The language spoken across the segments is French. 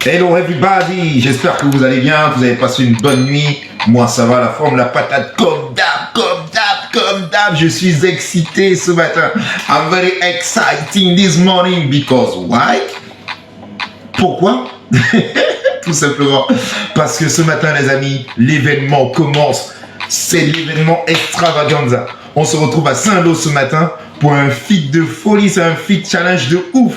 Hello everybody, j'espère que vous allez bien, que vous avez passé une bonne nuit. Moi ça va, la forme, la patate, comme d'hab, je suis excité ce matin. I'm very exciting this morning because why? Pourquoi? Tout simplement parce que ce matin les amis, l'événement commence. C'est l'événement extravaganza. On se retrouve à Saint-Lô ce matin pour un feat de folie, c'est un feat challenge de ouf.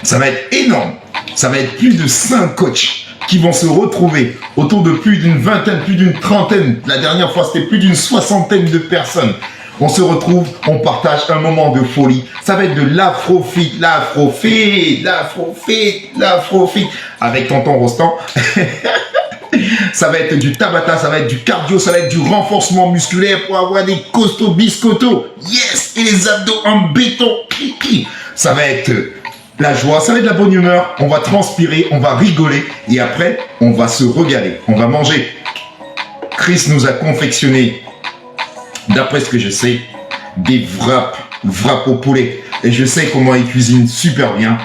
Ça va être énorme. Ça va être plus de 5 coachs qui vont se retrouver autour de plus d'une vingtaine, plus d'une trentaine. La dernière fois, c'était plus d'une soixantaine de personnes. On se retrouve, on partage un moment de folie. Ça va être de l'afrofit, avec tonton Rostand. Ça va être du tabata, ça va être du cardio, ça va être du renforcement musculaire pour avoir des costauds biscottos. Yes! Et les abdos en béton. Ça va être la joie, ça va être de la bonne humeur. On va transpirer, on va rigoler. Et après, on va se régaler. On va manger. Chris nous a confectionné, d'après ce que je sais, des wraps au poulet. Et je sais comment il cuisine super bien.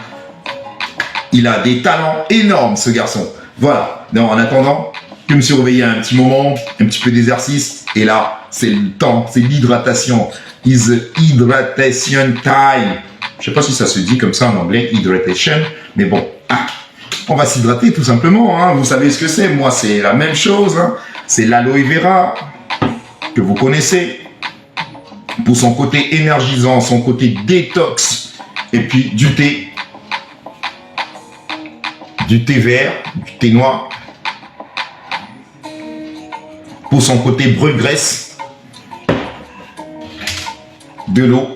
Il a des talents énormes, ce garçon. Voilà. Donc, en attendant, je me suis réveillé un petit moment, un petit peu d'exercice. Et là, c'est le temps, c'est l'hydratation. It's hydration time. Je sais pas si ça se dit comme ça en anglais, hydration. Mais bon, on va s'hydrater tout simplement. Hein. Vous savez ce que c'est. Moi, c'est la même chose. Hein. C'est l'aloe vera que vous connaissez. Pour son côté énergisant, son côté détox. Et puis du thé. Du thé vert, du thé noir. Pour son côté brûle-graisse. De l'eau.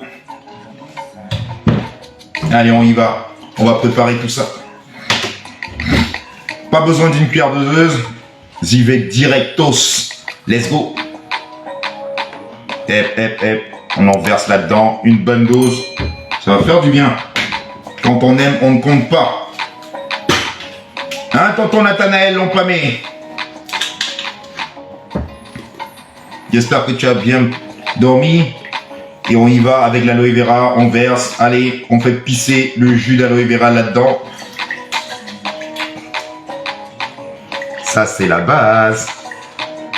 Allez, on y va. On va préparer tout ça. Pas besoin d'une cuillère doseuse. J'y vais directos. Let's go. On en verse là-dedans. Une bonne dose. Ça va faire du bien. Quand on aime, on ne compte pas. Hein, tonton Nathanaël Lompamé? J'espère que tu as bien dormi. Et on y va avec l'aloe vera, on verse. Allez, on fait pisser le jus d'aloe vera là-dedans. Ça, c'est la base.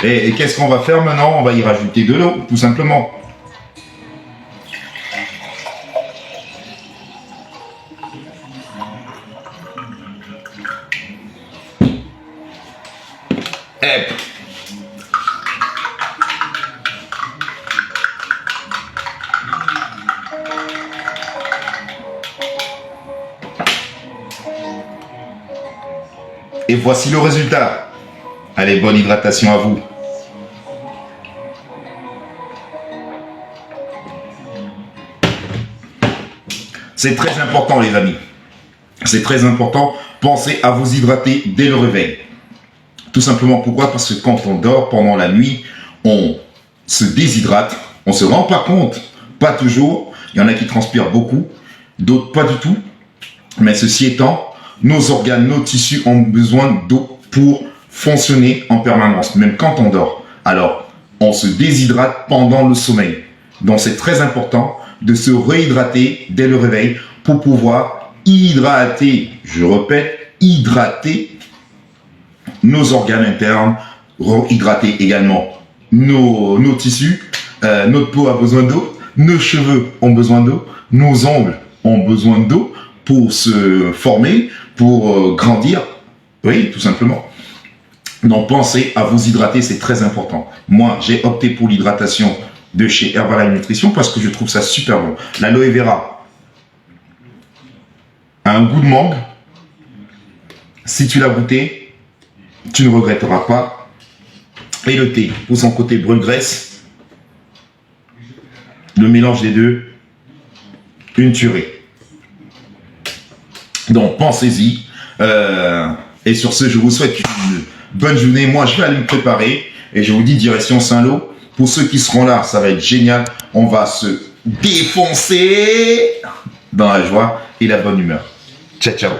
Et qu'est-ce qu'on va faire maintenant? On va y rajouter de l'eau, tout simplement. Et voici le résultat. Allez, bonne hydratation à vous. C'est très important les amis. C'est très important. Pensez à vous hydrater dès le réveil. Tout simplement pourquoi? Parce que quand on dort pendant la nuit, on se déshydrate. On ne se rend pas compte. Pas toujours. Il y en a qui transpirent beaucoup. D'autres pas du tout. Mais ceci étant, nos organes, nos tissus ont besoin d'eau pour fonctionner en permanence, même quand on dort. Alors, on se déshydrate pendant le sommeil. Donc, c'est très important de se réhydrater dès le réveil pour pouvoir hydrater, je répète, hydrater nos organes internes, hydrater également nos tissus. Notre peau a besoin d'eau, nos cheveux ont besoin d'eau, nos ongles ont besoin d'eau pour se former, pour grandir, oui, tout simplement. Donc, pensez à vous hydrater, c'est très important. Moi, j'ai opté pour l'hydratation de chez Herbalife Nutrition parce que je trouve ça super bon. L'aloe vera a un goût de mangue. Si tu l'as goûté, tu ne regretteras pas. Et le thé, pour son côté brûle-graisse, le mélange des deux, une tuerie. Donc, pensez-y. Et sur ce, je vous souhaite une bonne journée. Moi, je vais aller me préparer. Et je vous dis direction Saint-Lô. Pour ceux qui seront là, ça va être génial. On va se défoncer dans la joie et la bonne humeur. Ciao, ciao.